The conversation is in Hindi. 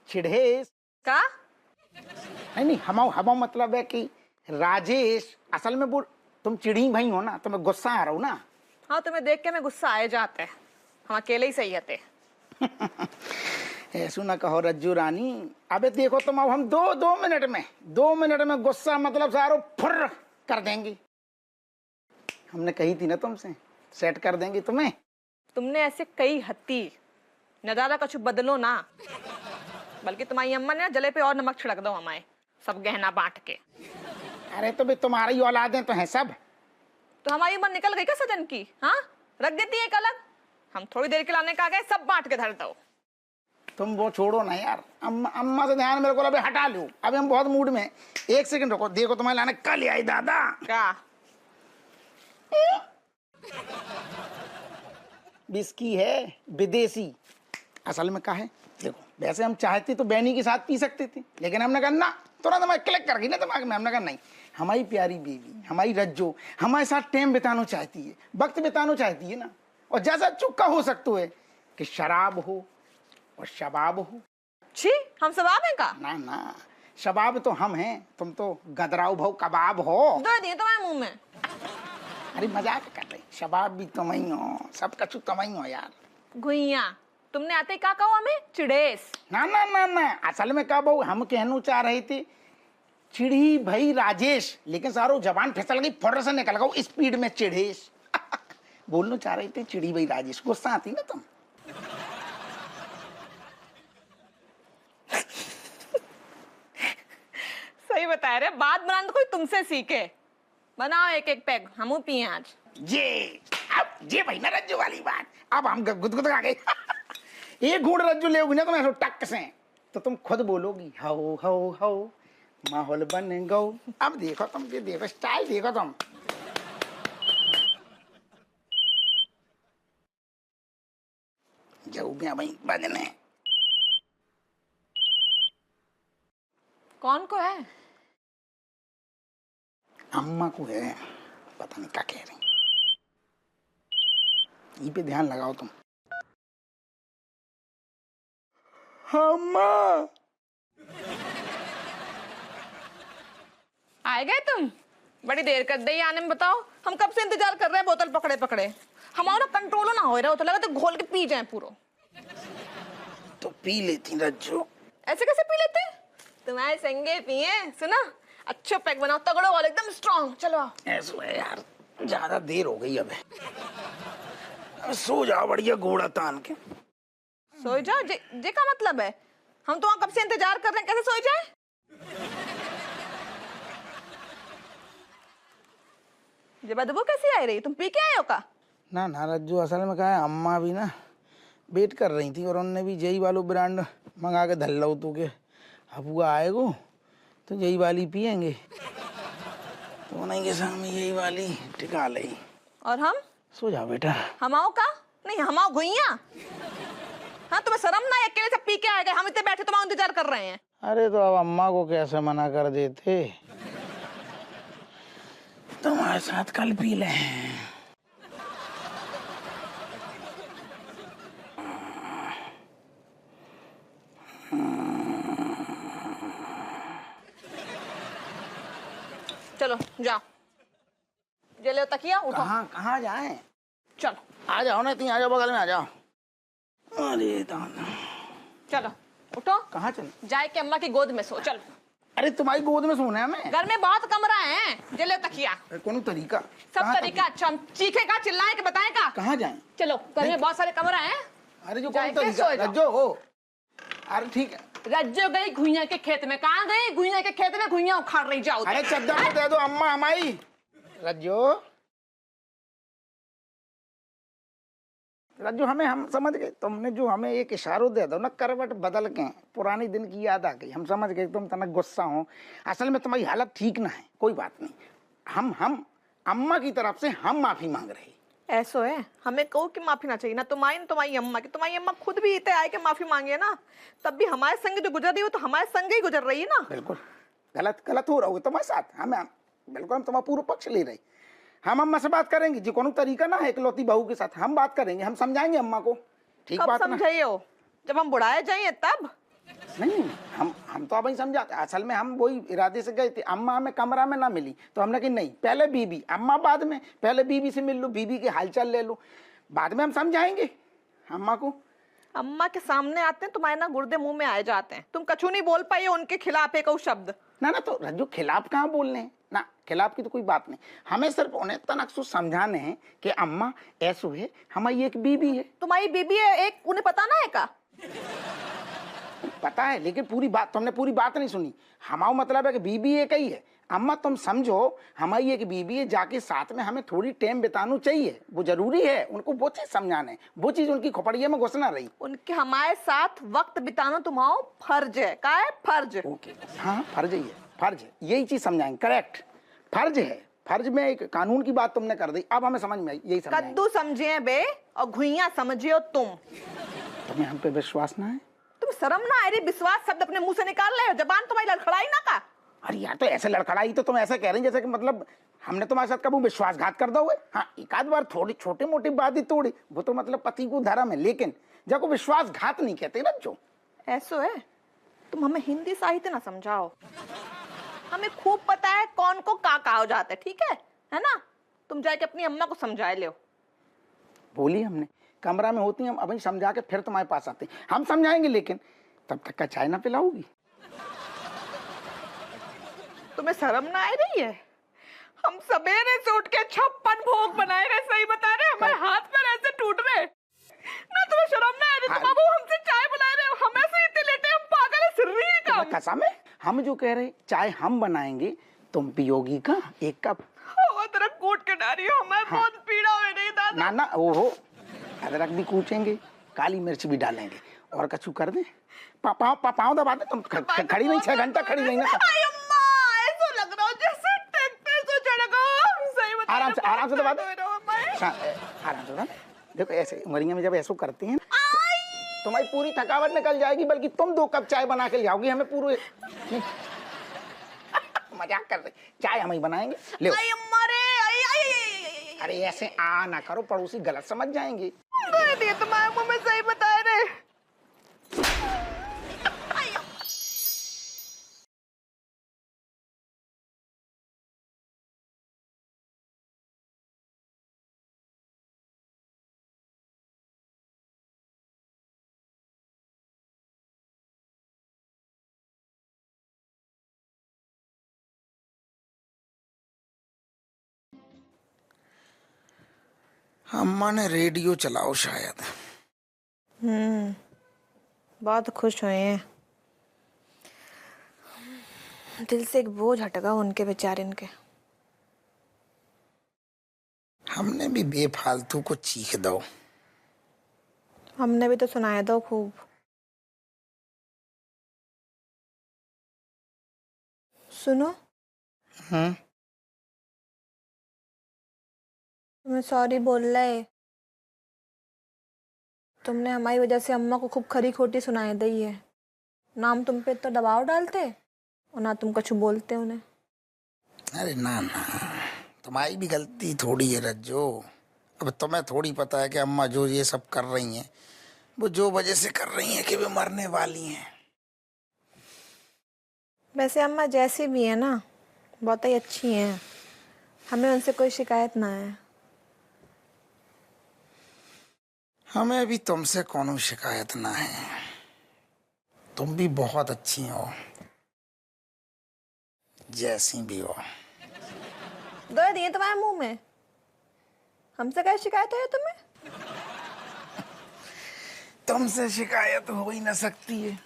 चिढ़ेस का? नहीं, हमाओ हमाओ मतलब है कि राजेश असल में वो तुम चिढ़ी भाई हो ना, तुम्हें गुस्सा आ रहा हो ना। हाँ, तुम्हें देख के मैं गुस्सा आए जाते हैं। हम अकेले ही सही हते। ऐसू ना कहो रज्जू रानी। अबे देखो तुम, अब हम दो मिनट में गुस्सा मतलब सारो फुर्र कर देंगी। हमने कही थी ना तुमसे, सेट कर देंगी तुम्हें। तुमने ऐसे कई हत्ती न ज्यादा कुछ बदलो ना, बल्कि तुम्हारी अम्मा ने जले पे और नमक छिड़क दो हमारे सब गहना बांट के। अरे तो भी तुम्हारी औलादें तो हैं सब। तो हमारी उम्र निकल गई क्या सजन की? हाँ, रख देती है एक अलग। हम थोड़ी देर के लाने का गए, सब बांट के धर दो। तुम वो छोड़ो ना यार, अम्मा से ध्यान मेरे को अभी हटा लो। अभी हम बहुत मूड में। एक सेकंड रुको, देखो तुम्हारे लाने कल आई दादा। क्या? बिस्की है विदेशी। असल में क्या है देखो, वैसे हम चाहते तो बैनी के साथ पी सकते थे, लेकिन हमने कहा ना, तुरंत हमारे क्लिक कर गई ना दिमाग में। हमने कहा नहीं, हमारी प्यारी बीवी हमारी रज्जो हमारे साथ टाइम बिताना चाहती है, वक्त बिताना चाहती है ना। और जैसा चुक्का हो सकता है कि शराब हो और शबाब हो। छी, हम सवाब हैं का? ना ना, शबाब तो हम हैं, तुम तो गदराऊ भाव कबाब हो। दो दिए तुम्हारे मुंह में। अरे मजाक कर रही, शबाब भी तुम ही हो, सब कछु तुम ही हो यार। घुइया, तुमने आते ही क्या कहो हमें? चिड़ेस। ना ना ना ना, असल में क्या बहु हम कहना चाह रहे थे चिड़ी भाई राजेश, लेकिन सारो जबान फिसल गई, फुर्र से निकल गई स्पीड में चिढ़ेस। बोलना चाह रहे थे चिड़ी भाई राजेश, गुस्सा आती ना तुम। सही बता रहे, बात बनाना तो कोई तुमसे सीखे। बनाओ एक एक पैग, हम पिए आज। ये भाई ना रज्जू वाली बात, अब हम गुदगुद आ गए। एक घूंट रज्जू ले ना तुम ऐसा टक से, तो तुम खुद बोलोगी हो हो हो, माहौल बन गो। अब देखो तुम, ये देखो स्टाइल देखो तुम। जाऊ गया भाई बजने। कौन को है? अम्मा को है, पता नहीं क्या कह रही। ये पे ध्यान लगाओ तुम। अम्मा आए गए तुम? बड़ी देर कर दी आने में। बताओ, हम कब से इंतजार कर रहे हैं बोतल पकड़े पकड़े। हमारा कंट्रोल ना हो रहा हो, तो लगा तो घोल के पी जाए पूरा। तो पी लेती रज्जू। ऐसे कैसे पी लेते? तुम्हारे संगे पिए। सुना, अच्छे पैक बनाओ, तगड़ो वाले, एकदम स्ट्रॉन्ग। चलो ऐसा है यार, ज्यादा देर हो गई अब सो जाओ बढ़िया घोड़ा तान के। सो जाओ? जे का मतलब है? हम तो वहां कब से इंतजार कर रहे हैं, कैसे सो जाए? ये बदबू कैसी आ रही? तुम पी के आए हो का? ना ना रज्जू, असल में क्या है, अम्मा भी ना वेट कर रही थी, और उन्होंने भी यही वालो ब्रांड मंगा के धल लो तो के हबुआ आएगो तो यही वाली पियेंगे, तो उन्हीं के सामने यही वाली टिका ली। और हम? सो जाओ बेटा। हमाओ का? नहीं, हमाओ घुइया। हाँ, तुम्हें शर्म ना है? अकेले से पी के आ गए, हम इतने बैठे तुम्हारा इंतजार कर रहे हैं। अरे तो अब अम्मा को कैसे मना कर देते, तुम्हारे साथ कल पी ले। चलो जाओ, जे ले तकिया उठो। कहाँ जाए? चलो आ जाओ ना, तुम आ जाओ, बगल में आ जाओ। अरे दादा, चलो उठो। कहाँ चले? जाए के अम्मा की गोद में सो। चलो। अरे तुम्हारी गोद में सोना है हमें? घर में बहुत कमरा है, जे ले तकिया। कौन तरीका? सब तरीका अच्छा। हम चीखे का, चिल्लाए के, बताए का? कहाँ जाए? चलो, घर में बहुत सारे कमरा है। अरे जो जाए कौन के तरीका सो जाओ। रज्जो हो। अरे ठीक है। रज्जो गई घुइया के खेत में। कहाँ गई? घुइया के खेत में घुइया उखाड़ रही। जाओ। अरे चद्दर को दे दो अम्मा हमारी। रज्जो रज्जो, हमें हम समझ गए, तुमने जो हमें एक इशारो दे दो ना, करवट बदल के पुरानी दिन की याद आ गई। हम समझ गए तुम तना गुस्सा हो, असल में तुम्हारी हालत ठीक ना है। कोई बात नहीं, हम अम्मा की तरफ से हम माफी मांग रहे। ऐसो है, हमें कहो कि माफी ना चाहिए ना तुम्हारी, तुम्हारी अम्मा की। तुम्हारी अम्मा खुद भी इतने आए के माफी मांगे ना, तब भी हमारे संग जो गुजर रही हो, तो हमारे संग ही गुजर रही है ना। बिल्कुल गलत हो रहा होगा तुम्हारे साथ। हमें बिल्कुल, हम तुम्हारा पूरा पक्ष ले रहे। हम अम्मा से बात करेंगे जी, कोनो तरीका ना है इकलौती बहू के साथ, हम बात करेंगे, हम समझाएंगे अम्मा को। ठीक कब बात ना? समझाइए हो? जब हम बुढ़ाए जाइए तब। नहीं, हम तो अब ही समझाते। असल में हम वही इरादे से गए थे, अम्मा हमें कमरा में ना मिली तो हमने कहा नहीं, पहले बीबी, अम्मा बाद में, पहले बीबी से मिल लो, बीबी के हालचाल ले लो, बाद में हम समझाएंगे अम्मा को। अम्मा के सामने आते हैं तुम्हारे ना गुर्दे मुंह में आए जाते हैं। तुम कछु नहीं बोल पाई उनके खिलाफ एक और शब्द। ना ना, तो रज्जू खिलाफ कहाँ बोलने हैं ना, खिलाफ की तो कोई बात नहीं। हमें सिर्फ उन्हें तनकसु समझाने हैं कि अम्मा ऐसो है, हमारी एक बीबी है। तुम्हारी बीबी है एक, उन्हें पता ना है का? पता है, लेकिन पूरी बात तुमने पूरी बात नहीं सुनी। हमारा मतलब है कि बीबी एक ही है। अम्मा तुम समझो, हमारी एक बीबी है, जाके साथ में हमें थोड़ी टाइम बिताना चाहिए, वो जरूरी है। उनको वो चीज समझाने, वो चीज उनकी खोपड़िया में घुसना रही। उनके हमारे साथ वक्त बिताना तुम्हारा फर्ज है। का है? फर्ज। ओके, हाँ फर्ज ही है, फर्ज है, यही चीज समझाएंगे। करेक्ट, फर्ज है। फर्ज में एक कानून की बात तुमने कर दी, अब हमें समझ में आई, यही समझाएंगे। कद्दू समझे बे और घुइया समझियो तुम। तुम्हें हम पे विश्वास ना है? तुम शर्म ना आ रही? विश्वास शब्द अपने मुंह से निकाल रहे हो, जबान तुम्हारी लड़खड़ाई ना का? अरे यार, तो ऐसे लड़खड़ाई तो तुम ऐसा कह रही जैसे कि मतलब हमने तुम्हारे साथ कभी विश्वासघात कर दो हुए। हाँ, एक आध बार थोड़ी छोटी मोटी बात ही तोड़ी, वो तो मतलब पति को धर्म है, लेकिन जब को विश्वासघात नहीं कहते ना जो। ऐसो है, तुम हमें हिंदी साहित्य ना समझाओ। हमें खूब पता है कौन को का कहा जाता है, ठीक है ना? तुम जाके अपनी अम्मा को समझाए लो। बोली हमने, कमरा में होती हैं, हम अभी समझा के फिर तुम्हारे पास आते हैं। हम समझाएंगे, लेकिन तब तक का चाय ना पिलाओगी? तुम्हें शर्म ना आ रही है? हम सवेरे से उठ के 56 भोग बनाए रहे, सही बता रहे, हमारे हाथ पैर ऐसे टूट रहे ना। तुम्हें शर्म ना आ रही? तुम अब हमसे चाय बुला रहे हो, हमें से इतने लेटे, हम पागल है, सिर्री है का? कसम है, हम जो कह रहे चाय हम बनाएंगे, तुम पियोगी का एक कप? अदरक कूट के डाली हो, हमें बहुत पीड़ा हो रही दादा। ना ना, ओहो, अदरक भी कूचेंगे, काली मिर्च भी डालेंगे, और कछु कर दे। पाँव दबा दे। तुम खड़ी नहीं, 6 घंटा खड़ी नहीं ना। आराम से दबा दो, आराम से। देखो ऐसे उमरिया में जब ऐसा करते हैं तुम्हारी पूरी थकावट निकल जाएगी, बल्कि तुम 2 कप चाय बना के जाओगी, हमें पूरे मजाक कर रहे। चाय हम ही बनाएंगे, ले। अरे ऐसे आ ना करो, पड़ोसी गलत समझ जाएंगे। तुम्हारे मुंह में सही बता रहे। अम्मा ने रेडियो चलाओ शायद। बहुत खुश हुए हैं, दिल से एक बोझ हटगा उनके बेचारे इनके। हमने भी बेफालतू को चीख दो। हमने भी तो सुनाया दो खूब। सुनो, तुम्हें सॉरी बोल रहे। तुमने हमारी वजह से अम्मा को खूब खरी खोटी सुनाई दी है। ना हम तुम पे तो दबाव डालते और ना तुम कुछ बोलते उन्हें। अरे ना ना, तुम्हारी भी गलती थोड़ी है रज्जो। अब तुम्हें थोड़ी पता है कि अम्मा जो ये सब कर रही हैं, वो जो वजह से कर रही हैं कि वे मरने वाली हैं। वैसे अम्मा जैसी भी है ना, बहुत ही अच्छी हैं, हमें उनसे कोई शिकायत ना है। हमें भी तुमसे कोनो शिकायत ना है, तुम भी बहुत अच्छी हो, जैसी भी हो। दो दिए तुम्हारे मुंह में, हमसे क्या शिकायत है तुम्हें? तुमसे शिकायत हो ही ना सकती है।